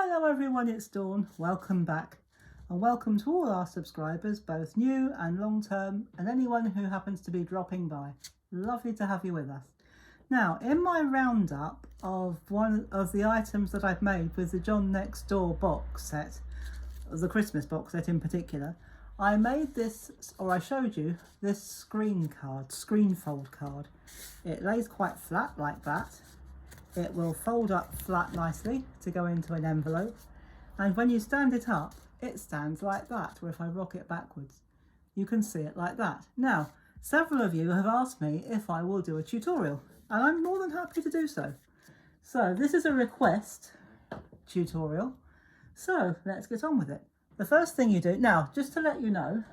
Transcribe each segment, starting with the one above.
Hello everyone, it's Dawn. Welcome back, and welcome to all our subscribers, both new and long term, and anyone who happens to be dropping by. Lovely to have you with us. Now, in my roundup of one of the items that I've made with the John Next Door box set, the Christmas box set in particular, I made this, or I showed you this screen fold card. It lays quite flat like that. It will fold up flat nicely to go into an envelope, and when you stand it up, it stands like that, or if I rock it backwards, you can see it like that. Now, several of you have asked me if I will do a tutorial, and I'm more than happy to do so. So this is a request tutorial, so let's get on with it. The first thing you do, now just to let you know,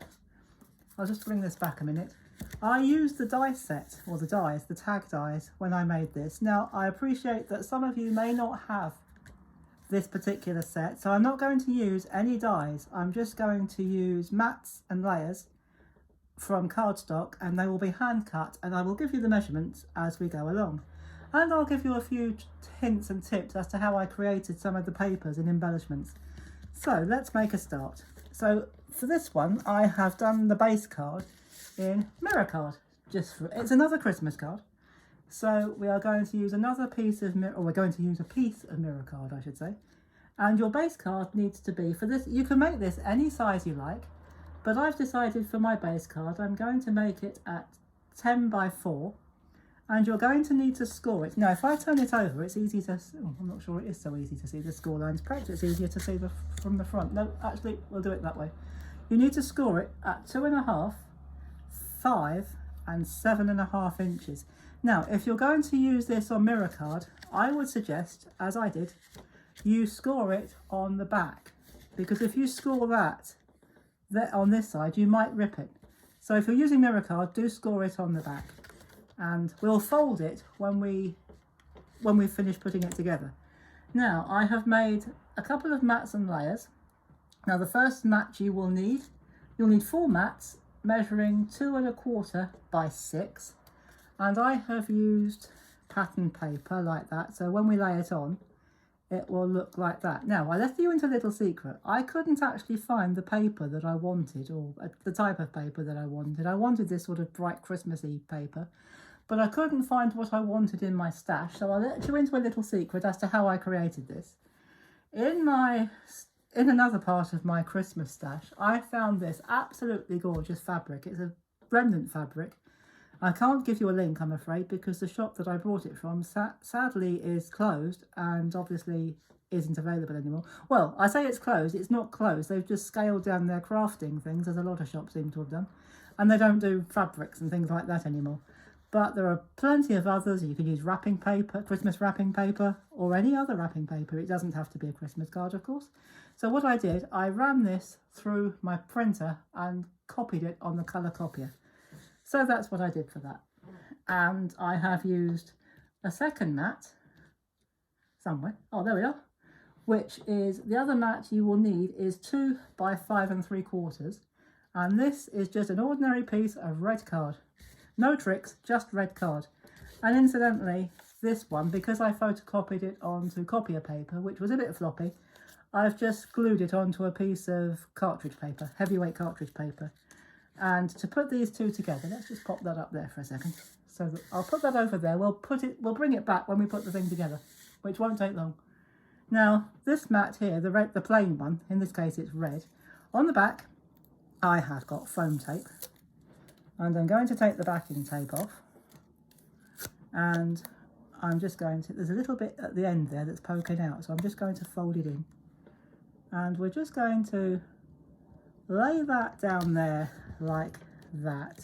I'll just bring this back a minute. I used the die set, or the dies, the tag dies, when I made this. Now, I appreciate that some of you may not have this particular set, so I'm not going to use any dies. I'm just going to use mats and layers from cardstock, and they will be hand cut, and I will give you the measurements as we go along. And I'll give you a few hints and tips as to how I created some of the papers and embellishments. So let's make a start. So for this one, I have done the base card in mirror card. It's another Christmas card. So we are going to use another piece of mirror, or we're going to use a piece of mirror card, I should say. And your base card needs to be, for this, you can make this any size you like, but I've decided for my base card, I'm going to make it at 10 by 4, and you're going to need to score it. Now, if I turn it over, it's easy to, I'm not sure it is so easy to see the score lines. Perhaps it's easier to see from the front. No, actually, we'll do it that way. You need to score it at 2.5, 5 and 7.5 inches. Now, if you're going to use this on mirror card, I would suggest, as I did, you score it on the back, because if you score that on this side, you might rip it. So if you're using mirror card, do score it on the back, and we'll fold it when we finish putting it together. Now, I have made a couple of mats and layers. Now, the first mat you'll need 4 mats measuring 2.25 by 6, and I have used pattern paper like that, so when we lay it on, it will look like that. Now, I left you into a little secret. I couldn't actually find the paper that I wanted, or the type of paper that I wanted. I wanted this sort of bright Christmassy paper, but I couldn't find what I wanted in my stash, so I'll let you into a little secret as to how I created this. In another part of my Christmas stash, I found this absolutely gorgeous fabric. It's a remnant fabric. I can't give you a link, I'm afraid, because the shop that I bought it from sadly is closed and obviously isn't available anymore. Well, I say it's closed, it's not closed. They've just scaled down their crafting things, as a lot of shops seem to have done, and they don't do fabrics and things like that anymore. But there are plenty of others. You can use wrapping paper, Christmas wrapping paper, or any other wrapping paper. It doesn't have to be a Christmas card, of course. So what I did, I ran this through my printer and copied it on the colour copier. So that's what I did for that. And I have used a second mat somewhere. Oh, there we are. Which is, the other mat you will need is 2 by 5 3/4. And this is just an ordinary piece of red card. No tricks, just red card. And incidentally, this one, because I photocopied it onto copier paper, which was a bit floppy, I've just glued it onto a piece of cartridge paper, heavyweight cartridge paper. And to put these two together, let's just pop that up there for a second. So I'll put that over there. We'll bring it back when we put the thing together, which won't take long. Now, this mat here, the plain one, in this case it's red. On the back, I have got foam tape. And I'm going to take the backing tape off, and I'm just going to, there's a little bit at the end there that's poking out, so I'm just going to fold it in, and we're just going to lay that down there like that.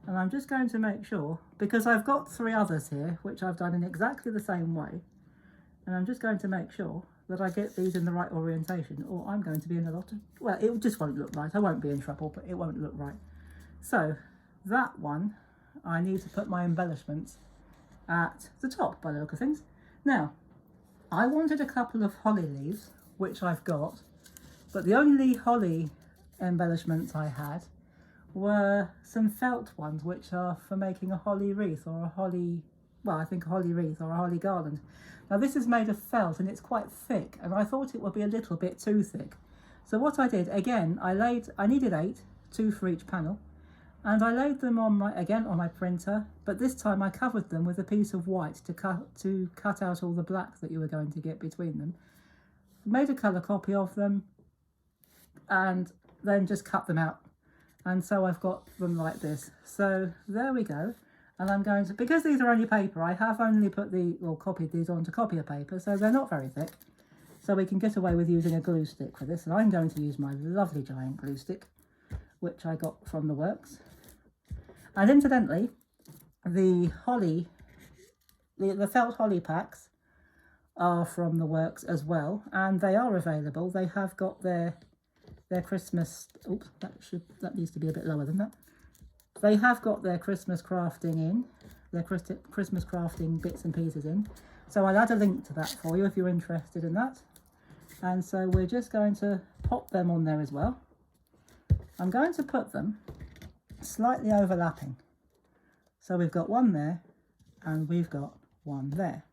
And I'm just going to make sure, because I've got 3 others here which I've done in exactly the same way, and I'm just going to make sure that I get these in the right orientation, or I'm going to be in a lot of, well, it just won't look right. I won't be in trouble, but it won't look right. So that one, I need to put my embellishments at the top by the look of things. Now, I wanted a couple of holly leaves, which I've got, but the only holly embellishments I had were some felt ones, which are for making a holly wreath or a holly well, I think a holly wreath or a holly garland. Now this is made of felt and it's quite thick, and I thought it would be a little bit too thick. So what I did, again, I needed 8, 2 for each panel, and I laid them on my printer, but this time I covered them with a piece of white to cut out all the black that you were going to get between them. Made a colour copy of them, and then just cut them out. And so I've got them like this. So there we go. And I'm going to, because these are only paper, I have only copied these onto copier paper, so they're not very thick. So we can get away with using a glue stick for this. And I'm going to use my lovely giant glue stick, which I got from the works. And incidentally, the felt holly packs are from the works as well, and they are available. They have got their Christmas, oops, that needs to be a bit lower than that. They have got their Christmas crafting in, their Christmas crafting bits and pieces in. So I'll add a link to that for you if you're interested in that. And so we're just going to pop them on there as well. I'm going to put them slightly overlapping. So we've got one there and we've got one there.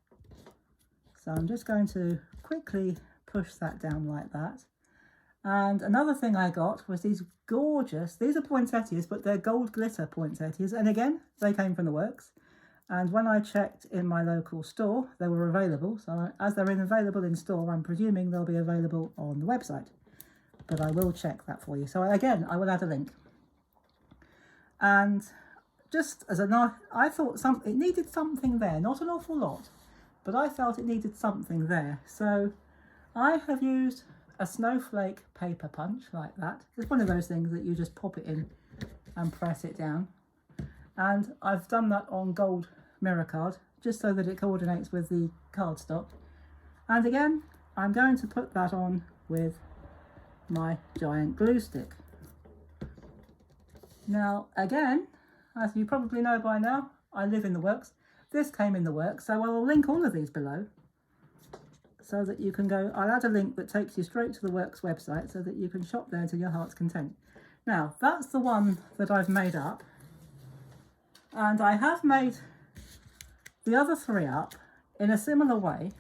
So I'm just going to quickly push that down like that. And another thing I got was these gorgeous, these are poinsettias, but they're gold glitter poinsettias. And again, they came from the works. And when I checked in my local store, they were available. So as they're available in store, I'm presuming they'll be available on the website. But I will check that for you. So again, I will add a link. And just as I thought it needed something there, not an awful lot, but I felt it needed something there. So I have used a snowflake paper punch like that. It's one of those things that you just pop it in and press it down. And I've done that on gold mirror card, just so that it coordinates with the cardstock. And again, I'm going to put that on with my giant glue stick. Now, again, as you probably know by now, I live in the works. This came in the works, so I will link all of these below so that you can go. I'll add a link that takes you straight to the works website so that you can shop there to your heart's content. Now, that's the one that I've made up. And I have made the other 3 up in a similar way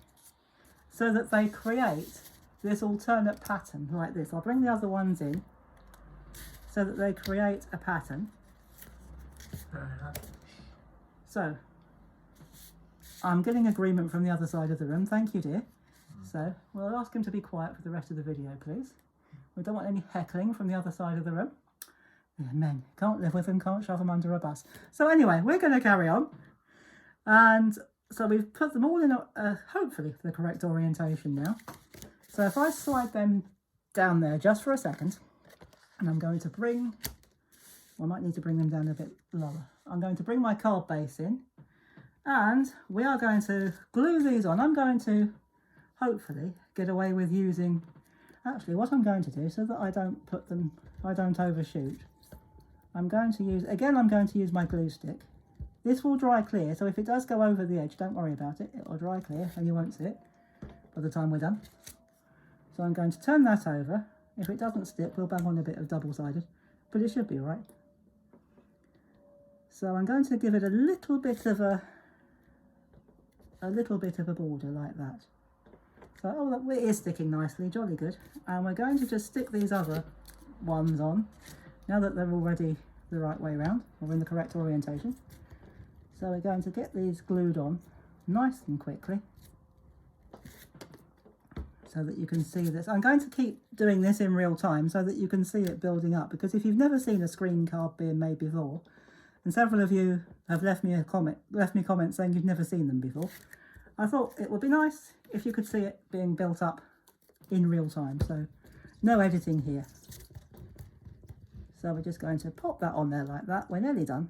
so that they create this alternate pattern like this. I'll bring the other ones in so that they create a pattern. So I'm getting agreement from the other side of the room. Thank you, dear. So we'll ask him to be quiet for the rest of the video, please. We don't want any heckling from the other side of the room. Yeah, men, can't live with them, can't shove them under a bus. So anyway, we're going to carry on. And so we've put them all in, hopefully, the correct orientation now. So if I slide them down there just for a second, and I'm going to bring, well, I might need to bring them down a bit lower. I'm going to bring my card base in, and we are going to glue these on. I'm going to, hopefully, get away with using, actually, what I'm going to do, so that I don't overshoot, I'm going to use my glue stick. This will dry clear, so if it does go over the edge, don't worry about it. It will dry clear and you won't see it by the time we're done. So I'm going to turn that over. If it doesn't stick, we'll bang on a bit of double-sided, but it should be all right. So I'm going to give it a little bit of a border like that. So, oh, it is sticking nicely, jolly good. And we're going to just stick these other ones on, now that they're already the right way round, or in the correct orientation. So we're going to get these glued on nice and quickly, so that you can see this. I'm going to keep doing this in real time so that you can see it building up, because if you've never seen a screen card being made before, and several of you have left me comments saying you've never seen them before, I thought it would be nice if you could see it being built up in real time. So no editing here. So we're just going to pop that on there like that. We're nearly done.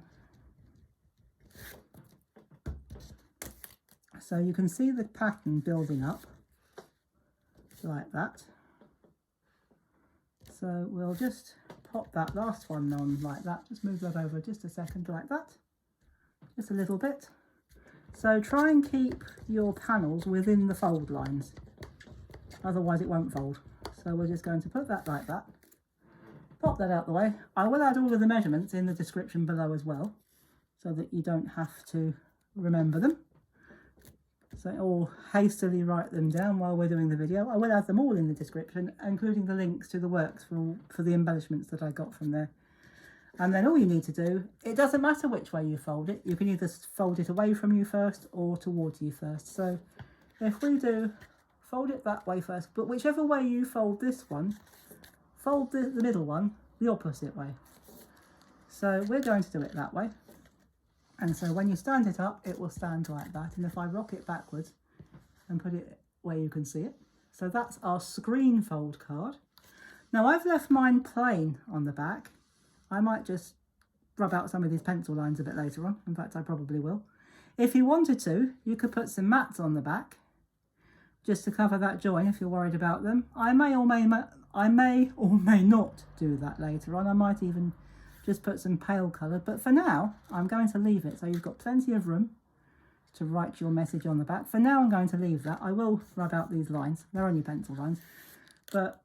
So you can see the pattern building up like that. So we'll just pop that last one on like that. Just move that over just a second like that. Just a little bit. So try and keep your panels within the fold lines. Otherwise it won't fold. So we're just going to put that like that. Pop that out the way. I will add all of the measurements in the description below as well, so that you don't have to remember them. So, or hastily write them down while we're doing the video. I will have them all in the description, including the links to the works for the embellishments that I got from there. And then all you need to do, it doesn't matter which way you fold it. You can either fold it away from you first or towards you first. So if we do fold it that way first, but whichever way you fold this one, fold the middle one the opposite way. So we're going to do it that way. And so when you stand it up, it will stand like that. And if I rock it backwards and put it where you can see it. So that's our screen fold card. Now I've left mine plain on the back. I might just rub out some of these pencil lines a bit later on. In fact, I probably will. If you wanted to, you could put some mats on the back just to cover that join if you're worried about them. I may or may not do that later on. I might even just put some pale colour, but for now I'm going to leave it. So you've got plenty of room to write your message on the back. For now I'm going to leave that. I will rub out these lines. They're only pencil lines, but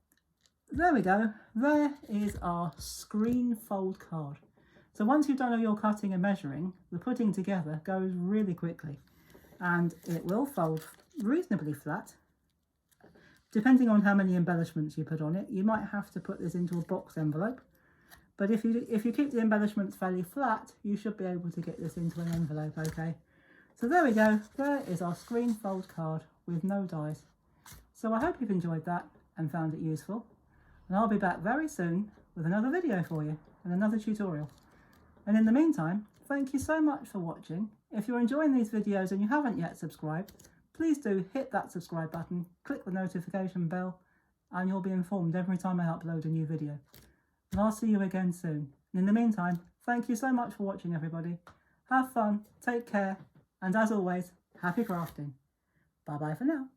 there we go. There is our screen fold card. So once you've done all your cutting and measuring, the putting together goes really quickly, and it will fold reasonably flat. Depending on how many embellishments you put on it, you might have to put this into a box envelope. But if you keep the embellishments fairly flat, you should be able to get this into an envelope, okay? So there we go. There is our screen fold card with no dies. So I hope you've enjoyed that and found it useful. And I'll be back very soon with another video for you and another tutorial. And in the meantime, thank you so much for watching. If you're enjoying these videos and you haven't yet subscribed, please do hit that subscribe button, click the notification bell, and you'll be informed every time I upload a new video. And I'll see you again soon. And in the meantime, thank you so much for watching, everybody. Have fun, take care, and as always, happy crafting. Bye bye for now.